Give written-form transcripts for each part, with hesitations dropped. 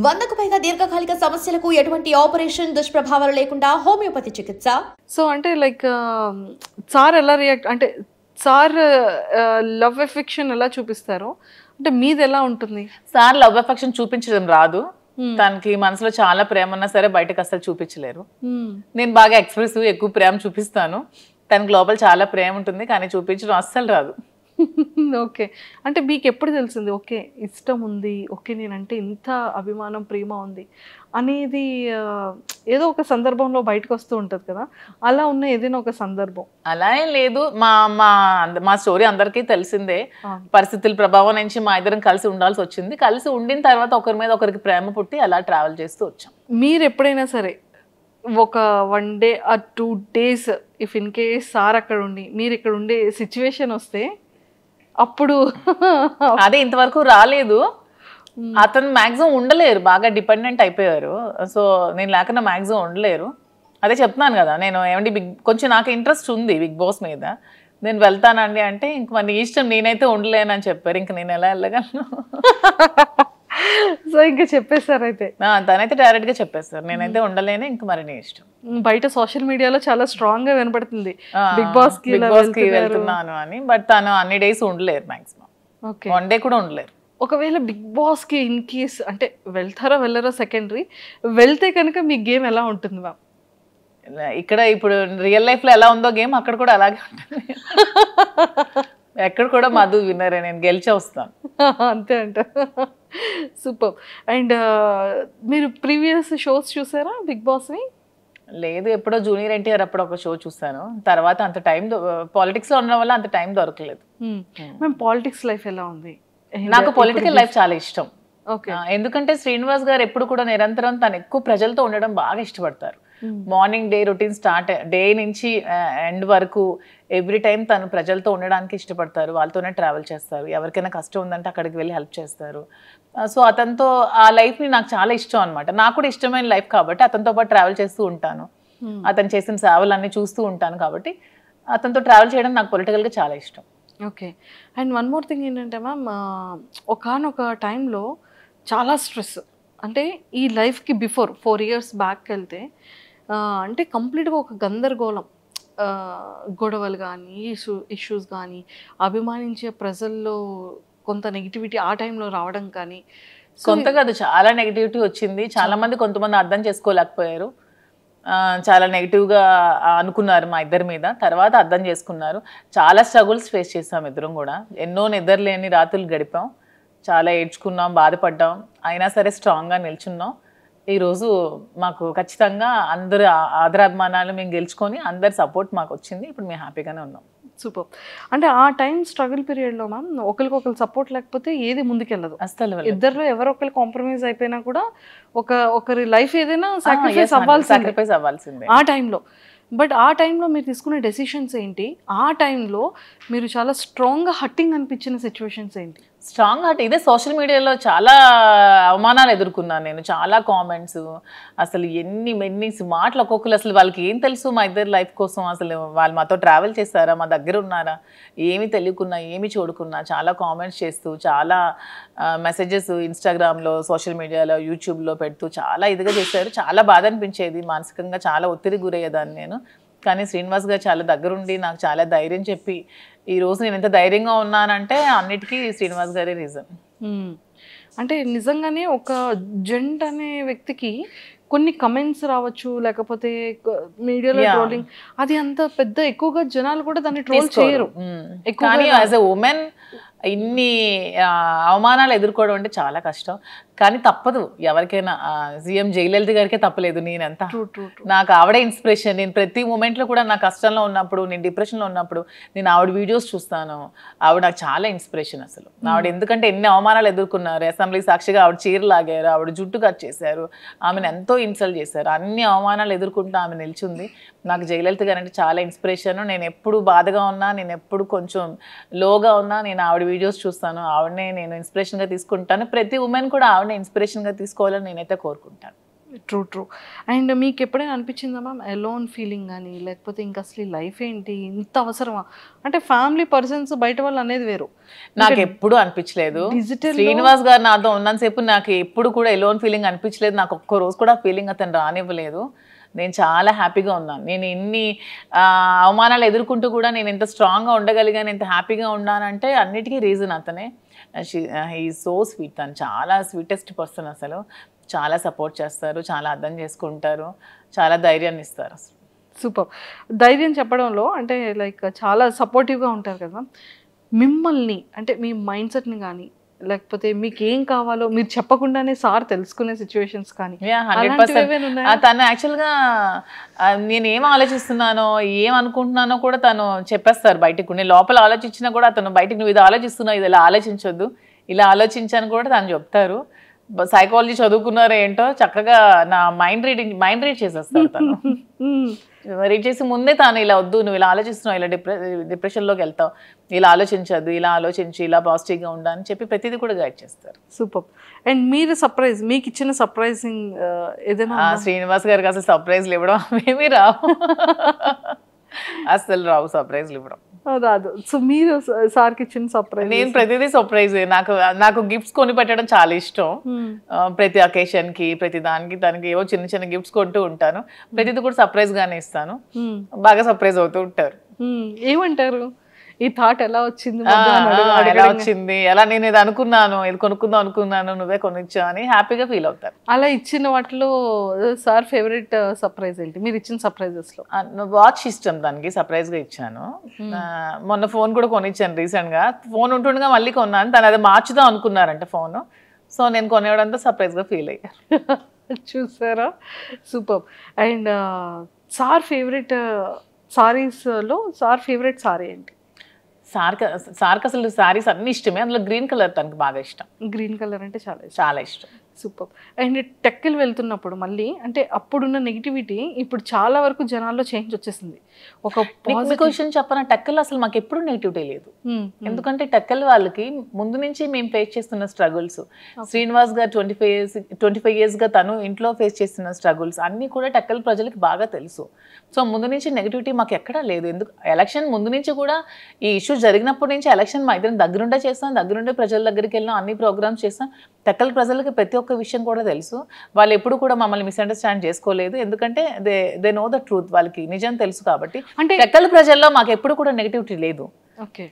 100కు పైగా దీర్ఘకాలిక సమస్యలకు ఎటువంటి ఆపరేషన్ దుష్ప్రభావాలు లేకుండా హోమియోపతి చికిత్స. సో అంటే లైక్ సార్ ఎలా రియాక్ట్ అంటే సార్ లవ్ ఎఫెక్షన్ ఎలా చూపిస్తారు అంటే మీది ఎలా ఉంటుంది? సార్ లవ్ ఎఫెక్షన్ చూపించడం రాదు. తనకి మనసులో చాలా ప్రేమ ఉన్నా సరే బయటకు అసలు చూపించలేరు. నేను బాగా ఎక్స్ప్రెసివ్, ఎక్కువ ప్రేమ చూపిస్తాను. తనకి లోపల చాలా ప్రేమ ఉంటుంది కానీ చూపించడం అస్సలు రాదు. ఓకే. అంటే మీకు ఎప్పుడు తెలిసింది ఓకే ఇష్టం ఉంది, ఓకే నేనంటే ఇంత అభిమానం ప్రేమ ఉంది అనేది ఏదో ఒక సందర్భంలో బయటకు వస్తూ ఉంటుంది కదా, అలా ఉన్న ఏదైనా ఒక సందర్భం? అలా ఏం లేదు. మా మా మా స్టోరీ అందరికీ తెలిసిందే. పరిస్థితుల ప్రభావం నుంచి మా ఇద్దరం కలిసి ఉండాల్సి వచ్చింది. కలిసి ఉండిన తర్వాత ఒకరి మీద ఒకరికి ప్రేమ పుట్టి అలా ట్రావెల్ చేస్తూ వచ్చాం. మీరు ఎప్పుడైనా సరే ఒక 1 day or 2 days if in case sir అక్కడ ఉండి మీరు ఇక్కడ ఉండే సిచ్యువేషన్ వస్తే అప్పుడు అదే ఇంతవరకు రాలేదు. అతను మ్యాక్సిమం ఉండలేరు, బాగా డిపెండెంట్ అయిపోయారు. సో నేను లేకుండా మ్యాక్సిమం ఉండలేరు. అదే చెప్తున్నాను కదా, నేను ఏమండి కొంచెం నాకు ఇంట్రెస్ట్ ఉంది బిగ్ బాస్ మీద, నేను వెళ్తానండి అంటే ఇంక మరి ఇష్టం, నేనైతే ఉండలేను అని చెప్పారు. ఇంక నేను ఎలా వెళ్ళగలను? సో ఇంకా చెప్పేశారు అయితే. తనైతే డైరెక్ట్ గా చెప్పేస్తారు నేనైతే ఉండలేను, ఇంక మరి నీ ఇష్టం. బయట సోషల్ మీడియాలో చాలా స్ట్రాంగ్ గా వినపడుతుంది బిగ్ బాస్ కి వెళ్తున్నాను అని. బట్ తను అన్ని డేస్ ఉండలేరు, మాక్సిమం 1 day కూడా ఉండలేరు. ఒకవేళ బిగ్ బాస్ కి ఇన్ కేస్ అంటే వెళ్తారో వెళ్ళరో సెకండరీ, వెళ్తే కనుక మీ గేమ్ ఎలా ఉంటుంది మ్యామ్? ఇక్కడ ఇప్పుడు రియల్ లైఫ్ లో ఎలా ఉందో గేమ్ అక్కడ కూడా అలాగే ఉంటుంది. ఎక్కడ కూడా మధు విన్నరే, నేను గెలిచే వస్తాను అంతే అంట. సూపర్. అండ్ మీరు ప్రీవియస్ షోస్ చూసారా బిగ్ బాస్ని? లేదు, ఎప్పుడో జూనియర్ ఎన్టీఆర్ అప్పుడు ఒక షో చూసాను. తర్వాత అంత టైం పాలిటిక్స్ లో ఉండడం వల్ల అంత టైం దొరకలేదు. మేము పాలిటిక్స్ లైఫ్ ఎలా ఉంది? నాకు పొలిటికల్ లైఫ్ చాలా ఇష్టం. ఎందుకంటే శ్రీనివాస్ గారు ఎప్పుడు కూడా నిరంతరం తను ఎక్కువ ప్రజలతో ఉండడం బాగా ఇష్టపడతారు. Morning day routine start day నుంచి ఎండ్ వరకు ఎవ్రీ టైం తను ప్రజలతో ఉండడానికి ఇష్టపడతారు. వాళ్ళతోనే ట్రావెల్ చేస్తారు. ఎవరికైనా కష్టం ఉందంటే అక్కడికి వెళ్ళి హెల్ప్ చేస్తారు. సో అతనితో ఆ లైఫ్ని నాకు చాలా ఇష్టం అనమాట. నాకు కూడా ఇష్టమైన లైఫ్ కాబట్టి అతనితో పాటు ట్రావెల్ చేస్తూ ఉంటాను. అతను చేసిన సేవలన్నీ చూస్తూ ఉంటాను కాబట్టి అతనితో ట్రావెల్ చేయడం నాకు పొలిటికల్గా చాలా ఇష్టం. Okay. And one more thing ఏంటంటే మ్యామ్, ఒకానొక టైంలో చాలా స్ట్రెస్, అంటే ఈ లైఫ్కి బిఫోర్ 4 years బ్యాక్ వెళ్తే అంటే కంప్లీట్గా ఒక గందరగోళం, గొడవలు కానీ ఇష్యూస్ కానీ, అభిమానించే ప్రజల్లో కొంత నెగిటివిటీ ఆ టైంలో రావడం కానీ. కొంత కాదు, చాలా నెగిటివిటీ వచ్చింది. చాలా మంది కొంతమంది అర్థం చేసుకోలేకపోయారు, చాలా నెగిటివ్గా అనుకున్నారు మా ఇద్దరి మీద. తర్వాత అర్థం చేసుకున్నారు. చాలా స్ట్రగుల్స్ ఫేస్ చేసాం ఇద్దరం కూడా. ఎన్నో నిద్రలేని రాత్రులు గడిపాం, చాలా ఏడ్చుకున్నాం, బాధపడ్డాం. అయినా సరే స్ట్రాంగ్గా నిల్చున్నాం. ఈరోజు మాకు ఖచ్చితంగా అందరు ఆదరాభిమానాలు మేము గెలుచుకొని అందరి సపోర్ట్ మాకు వచ్చింది. ఇప్పుడు మేము హ్యాపీగానే ఉన్నాం. సూపర్. అంటే ఆ టైం స్ట్రగుల్ పీరియడ్లో మ్యామ్ ఒకరికొకరు సపోర్ట్ లేకపోతే ఏది ముందుకెళ్ళదు. అసలు ఇద్దరు ఎవరో ఒకరు కాంప్రమైజ్ అయిపోయినా కూడా ఒకరి లైఫ్ ఏదైనా సాక్రిఫైస్ అవ్వాల్సిందే ఆ టైంలో. బట్ ఆ టైంలో మీరు తీసుకునే డెసిషన్స్ ఏంటి? ఆ టైంలో మీరు చాలా స్ట్రాంగ్గా హట్టింగ్ అనిపించిన సిచ్యువేషన్స్ ఏంటి? స్ట్రాంగ్ హార్ట్ ఇదే. సోషల్ మీడియాలో చాలా అవమానాలు ఎదుర్కొన్నాను నేను, చాలా కామెంట్స్, అసలు ఎన్ని మాటలు ఒక్కొక్కరు. అసలు వాళ్ళకి ఏం తెలుసు మా ఇద్దరు లైఫ్ కోసం? అసలు వాళ్ళు మాతో ట్రావెల్ చేస్తారా, మా దగ్గర ఉన్నారా, ఏమి తెలియకున్నా ఏమి చూడకున్నా చాలా కామెంట్స్ చేస్తూ, చాలా మెసేజెస్ ఇన్స్టాగ్రామ్లో, సోషల్ మీడియాలో, యూట్యూబ్లో పెడుతూ చాలా ఇదిగా చేశారు. చాలా బాధ అనిపించేది, మానసికంగా చాలా ఒత్తిడి గురయ్యేదాన్ని నేను. కానీ శ్రీనివాస్ గారు చాలా దగ్గరుండి నాకు చాలా ధైర్యం చెప్పి ఈరోజు నేను ఎంత ధైర్యంగా ఉన్నానంటే అన్నిటికీ శ్రీనివాస్ గారే రీజన్. అంటే నిజంగానే ఒక జెంట్ అనే వ్యక్తికి కొన్ని కమెంట్స్ రావచ్చు, లేకపోతే మీడియాలో ట్రోలింగ్, అది అంత పెద్ద ఎక్కువగా జనాలు కూడా దాన్ని ట్రోల్ చేయరు. కానీ యాజ్ ఎ ఉమెన్ ఇన్ని అవమానాలు ఎదుర్కోవడం అంటే చాలా కష్టం. కానీ తప్పదు ఎవరికైనా. సీఎం జయలలిత గారికే తప్పలేదు. నేనంతా నాకు ఆవిడే ఇన్స్పిరేషన్. నేను ప్రతి మూమెంట్లో కూడా నా కష్టంలో ఉన్నప్పుడు, నేను డిప్రెషన్లో ఉన్నప్పుడు నేను ఆవిడ వీడియోస్ చూస్తాను. ఆవిడ నాకు చాలా ఇన్స్పిరేషన్ అసలు. ఆవిడ ఎందుకంటే ఎన్ని అవమానాలు ఎదుర్కొన్నారు. అసెంబ్లీ సాక్షిగా ఆవిడ చీర లాగారు, ఆవిడ జుట్టు కట్ చేశారు, ఆమెను ఎంతో ఇన్సల్ట్ చేశారు. అన్ని అవమానాలు ఎదుర్కొంటూ ఆమె నిల్చుంది. నాకు జయలలిత గారు అంటే చాలా ఇన్స్పిరేషన్. నేను ఎప్పుడు బాధగా ఉన్నా, నేను ఎప్పుడు కొంచెం లోగా ఉన్నా నేను ఆవిడ వీడియోస్ చూస్తాను. ఆవిడనే నేను ఇన్స్పిరేషన్గా తీసుకుంటాను. ప్రతి ఉమెన్ కూడా ఆవిడనే ఇన్స్పిరేషన్గా తీసుకోవాలని నేనైతే కోరుకుంటాను. ట్రూ. అండ్ మీకు ఎప్పుడైనా అనిపించిందా మ్యామ్ ఎలోన్ ఫీలింగ్ కానీ, లేకపోతే ఇంకా అసలు లైఫ్ ఏంటి ఇంత అవసరమా? అంటే ఫ్యామిలీ పర్సన్స్ బయట వాళ్ళు అనేది వేరు. నాకు ఎప్పుడు అనిపించలేదు. డిజిటల్ శ్రీనివాస్ గారు నాతో ఉన్నంతసేపు నాకు ఎప్పుడు కూడా ఎలోన్ ఫీలింగ్ అనిపించలేదు. నాకు ఒక్క రోజు కూడా ఫీలింగ్ అతను రానివ్వలేదు. నేను చాలా హ్యాపీగా ఉన్నాను. నేను ఎన్ని అవమానాలు ఎదుర్కొంటూ కూడా నేను ఎంత స్ట్రాంగ్గా ఉండగలిగాను, ఎంత హ్యాపీగా ఉన్నానంటే అన్నిటికీ రీజన్ అతనే. He so sweet. తను చాలా స్వీటెస్ట్ పర్సన్. అసలు చాలా సపోర్ట్ చేస్తారు, చాలా అర్థం చేసుకుంటారు, చాలా ధైర్యాన్ని ఇస్తారు. అసలు సూపర్. ధైర్యం చెప్పడంలో అంటే లైక్ చాలా సపోర్టివ్గా ఉంటారు కదా. మిమ్మల్ని అంటే మీ మైండ్ సెట్ని కానీ, లేకపోతే మీకు ఏం కావాలో మీరు చెప్పకుండానే సార్ తెలుసుకునే సిచ్యువేషన్స్ కానీ? 100%. తను యాక్చువల్గా నేను ఏం ఆలోచిస్తున్నానో ఏమనుకుంటున్నానో కూడా తను చెప్పేస్తారు బయటకు. నేను లోపల ఆలోచించినా కూడా అతను బయటకు నువ్వు ఇది ఆలోచిస్తున్నావు, ఇది ఇలా ఆలోచించొద్దు, ఇలా ఆలోచించాను కూడా తను చెప్తారు. సైకాలజీ చదువుకున్నారో ఏంటో చక్కగా నా మైండ్ రీడ్ చేసేస్తారు తను. రీడ్ చేసి ముందే తాను ఇలా వద్దు, నువ్వు ఇలా ఆలోచిస్తున్నావు, ఇలా డిప్రెషన్లోకి వెళ్తావు, ఇలా ఆలోచించద్దు, ఇలా ఆలోచించి ఇలా పాజిటివ్గా ఉండా అని చెప్పి ప్రతిదీ కూడా గైడ్ చేస్తారు. సూపర్. అండ్ మీరు సర్ప్రైజ్, మీకు ఇచ్చిన సర్ప్రైజింగ్ ఏదైనా? శ్రీనివాస్ గారికి అసలు సర్ప్రైజ్లు ఇవ్వడం ఏమీ రావు, అసలు రావు సర్ప్రైజ్లు ఇవ్వడం రాదు. సో మీరు సార్కి ఇచ్చిన సర్ప్రైజ్? నేను ప్రతిదీ సర్ప్రైజ్. నాకు గిఫ్ట్స్ కొని పెట్టడం చాలా ఇష్టం. ప్రతి అకేషన్కి ప్రతి దానికి తనకి ఏవో చిన్న చిన్న గిఫ్ట్స్ కొంటూ ఉంటాను. ప్రతిదీ కూడా సర్ప్రైజ్ గానే ఇస్తాను. బాగా సర్ప్రైజ్ అవుతూ ఉంటారు. ఏమంటారు ఈ థాట్ ఎలా వచ్చింది, ఎలా వచ్చింది, ఎలా నేను ఇది అనుకున్నాను, ఇది కొనుక్కుందాం అనుకున్నాను, నువ్వే కొనిచ్చా అని హ్యాపీగా ఫీల్ అవుతారు. అలా ఇచ్చిన వాటిలో సార్ ఫేవరెట్ సర్ప్రైజ్ ఏంటి మీరు ఇచ్చిన సర్ప్రైజెస్ లో? వాచ్ ఇష్టం దానికి, సర్ప్రైజ్ గా ఇచ్చాను. మొన్న ఫోన్ కూడా కొనిచ్చాను రీసెంట్ గా. ఫోన్ ఉంటుండగా మళ్ళీ కొన్నాను. తను అది మార్చుదాం అనుకున్నారంట ఫోన్. సో నేను కొనేవడంతో సర్ప్రైజ్ గా ఫీల్ అయ్యారు. చూసారా, super. And sir favourite saris లో సార్ ఫేవరెట్ సారీ ఏంటి? సార్కి అసలు సారీస్ అన్ని ఇష్టమే. అందులో గ్రీన్ కలర్ తనకి బాగా ఇష్టం. గ్రీన్ కలర్ అంటే చాలా ఇష్టం. సూపర్. అండ్ టెక్కలు వెళ్తున్నప్పుడు మళ్ళీ అంటే అప్పుడున్న నెగిటివిటీ ఇప్పుడు చాలా వరకు జనాల్లో చేంజ్ వచ్చేసింది. ఒక క్వశ్చన్ చెప్పన, టెక్కలు అసలు మాకు ఎప్పుడు నెగిటివిటీ లేదు. ఎందుకంటే టెక్కల్ వాళ్ళకి ముందు నుంచి మేము ఫేస్ చేస్తున్న స్ట్రగుల్స్, శ్రీనివాస్ గారు 25 years గా తను ఇంట్లో ఫేస్ చేస్తున్న స్ట్రగుల్స్ అన్ని కూడా టెక్కల్ ప్రజలకి బాగా తెలుసు. సో ముందు నుంచి నెగిటివిటీ మాకు ఎక్కడా లేదు. ఎందుకు ఎలక్షన్ ముందు నుంచి కూడా ఈ ఇష్యూ జరిగినప్పటి నుంచి ఎలక్షన్ మా ఇద్దరం దగ్గరుండే చేస్తాం, దగ్గరుండే ప్రజల దగ్గరికి వెళ్ళాం, అన్ని ప్రోగ్రామ్స్ చేస్తాం. టెక్కల్ ప్రజలకి ప్రతి ఒక్క విషయం కూడా తెలుసు. వాళ్ళు ఎప్పుడు కూడా మమ్మల్ని మిస్అండర్స్టాండ్ చేసుకోలేదు. ఎందుకంటే దే నో ద ట్రూత్, వాళ్ళకి నిజం తెలుసు. కాబట్టి అంటే టెక్కల్ ప్రజల్లో మాకు ఎప్పుడు కూడా నెగిటివిటీ లేదు.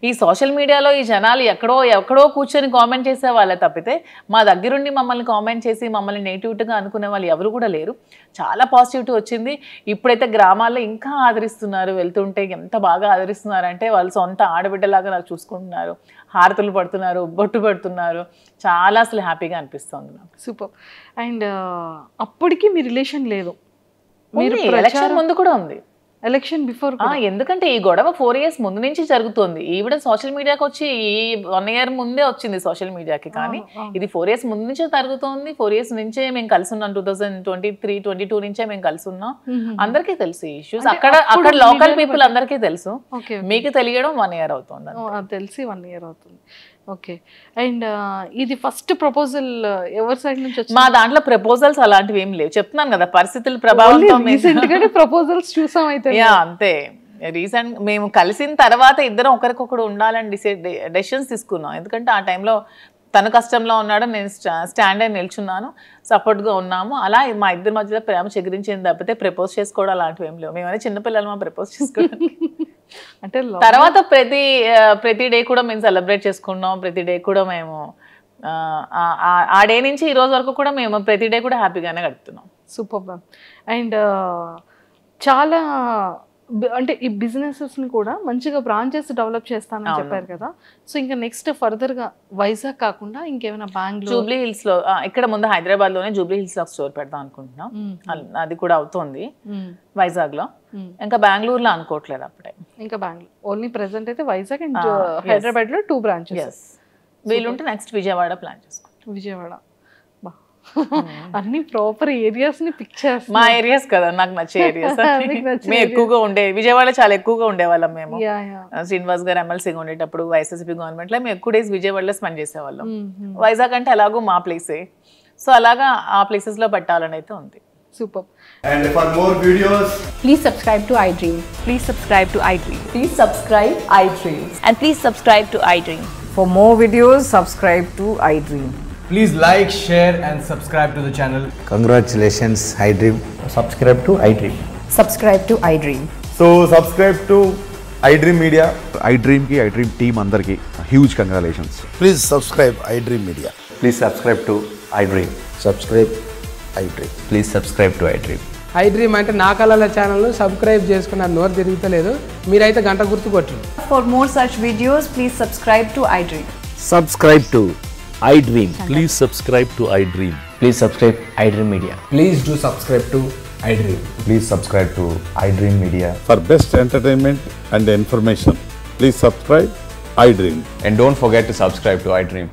ఈ సోషల్ మీడియాలో ఈ జనాలు ఎక్కడో కూర్చొని కామెంట్ చేసే వాళ్ళే తప్పితే మా దగ్గరుండి మమ్మల్ని కామెంట్ చేసి మమ్మల్ని నెగిటివిటీగా అనుకునే వాళ్ళు ఎవరు కూడా లేరు. చాలా పాజిటివిటీ వచ్చింది. ఇప్పుడైతే గ్రామాల్లో ఇంకా ఆదరిస్తున్నారు. వెళ్తుంటే ఎంత బాగా ఆదరిస్తున్నారంటే వాళ్ళు సొంత ఆడబిడ్డలాగా నాకు చూసుకుంటున్నారు, హారతులు పడుతున్నారు, బొట్టు పెడుతున్నారు. చాలా అసలు హ్యాపీగా అనిపిస్తుంది నాకు. సూపర్. అండ్ అప్పటికి మీ రిలేషన్ లేదు, మీరు ఎలక్షన్ ముందు కూడా ఉంది, ఎలక్షన్ బిఫోర్. ఎందుకంటే ఈ గొడవ 4 years ముందు నుంచి జరుగుతుంది. ఈవిడ సోషల్ మీడియాకి వచ్చి ఈ 1 year ముందే వచ్చింది సోషల్ మీడియాకి. కానీ ఇది 4 years ముందు నుంచే జరుగుతుంది. 4 years నుంచే మేము కలిసి ఉన్నాం. 2023-22 నుంచే మేము కలిసి ఉన్నాం. అందరికీ తెలుసు ఈ ఇష్యూస్. అక్కడ లోకల్ పీపుల్ అందరికీ తెలుసు. మీకు తెలియడం 1 year అవుతుంది. తెలిసి 1 year అవుతుంది. ఓకే. అండ్ ఇది ఫస్ట్ ప్రపోజల్ ఎవరి సైడ్ నుంచి వచ్చింది? మా దాంట్లో ప్రపోజల్స్ అలాంటివి ఏం లేవు. చెప్తున్నాను కదా, పరిస్థితుల ప్రభావంతో ప్రపోజల్స్ చూసాం. అయితే అంతే. రీసెంట్ మేము కలిసిన తర్వాత ఇద్దరం ఒకరికొకరు ఉండాలని డెసిషన్స్ తీసుకున్నాం. ఎందుకంటే ఆ టైంలో తను కష్టంలో ఉన్నాడు, నేను స్టాండ్ అయి నిల్చున్నాను, సపోర్ట్గా ఉన్నాము. అలా మా ఇద్దరి మధ్యలో ప్రేమ చెగిరించింది తప్పితే ప్రపోజ్ చేసుకోవడం అలాంటివి ఏం లేవు. మేమైనా చిన్నపిల్లలు మా ప్రపోజ్ చేసుకోవడం. అంటే తర్వాత ప్రతి డే కూడా మేము సెలబ్రేట్ చేసుకున్నాం. ప్రతి డే కూడా మేము ఆ డే నుంచి ఈ రోజు వరకు కూడా మేము ప్రతి డే కూడా హ్యాపీగానే గడుపుతున్నాం. Super ma'am. అండ్ చాలా అంటే ఈ బిజినెసెస్ని కూడా మంచిగా బ్రాంచెస్ డెవలప్ చేస్తానని చెప్పారు కదా. సో ఇంకా నెక్స్ట్ ఫర్దర్గా వైజాగ్ కాకుండా ఇంకేమైనా బెంగళూరు, జూబ్లీ హిల్స్లో, ఇక్కడ ముందు హైదరాబాద్లోనే జూబ్లీ హిల్స్లో స్టోర్ పెడదాం అనుకుంటున్నాం. అది కూడా అవుతుంది వైజాగ్లో. ఇంకా బెంగళూరులో అనుకోవట్లేదు అప్పుడే. ఇంకా బెంగళూరు ఓన్లీ ప్రెసెంట్ అయితే వైజాగ్ అండ్ హైదరాబాద్లో 2 branches. వీలుంటే నెక్స్ట్ విజయవాడ ప్లాన్ చేసుకుంటాం. విజయవాడ అన్ని ప్రాపర్ ఏరియాస్ ని పిక్ చేస్తాం. మా ఏరియాస్ కదా నాకు నచ్చే ఏరియాస్. మేము ఎక్కువగా విజయవాడ చాలా ఎక్కువగా ఉండేవాళ్ళం మేము. శ్రీనివాస్ గారు ఎమ్మెల్సీగా ఉండేటప్పుడు వైఎస్ఆర్సీపీ గవర్నమెంట్ లో మేము ఎక్కువ డేస్ విజయవాడలో స్పెండ్ చేసేవాళ్ళం. వైజాగ్ అంటే అలాగూ మా ప్లేసే. సో అలాగా ఆ ప్లేసెస్ లో పెట్టాలని అయితే ఉంది. Super. And for more videos, Please subscribe to iDream. Please subscribe to iDream. Please subscribe iDream. And please subscribe to iDream. For more videos, subscribe to iDream. please like, share and subscribe to the channel. Congratulations, iDream. Subscribe to iDream. Subscribe to iDream. So subscribe to iDream Media. iDream ki iDream team andarki huge congratulations. Please subscribe iDream Media. Please subscribe to iDream. Subscribe iDream. Please subscribe to iDream. iDream అంటే నా కళల ఛానల్ను subscribe చేసుకున్న నోరు తిరుగుతలేదు, మీరైతే గంట గుర్తు కొట్టండి. For more such videos, please subscribe to iDream. Subscribe to iDream. Please subscribe to iDream. Please subscribe iDream Media. Please do subscribe to iDream. Please subscribe to iDream Media. For best entertainment and information, please subscribe iDream. And don't forget to subscribe to iDream.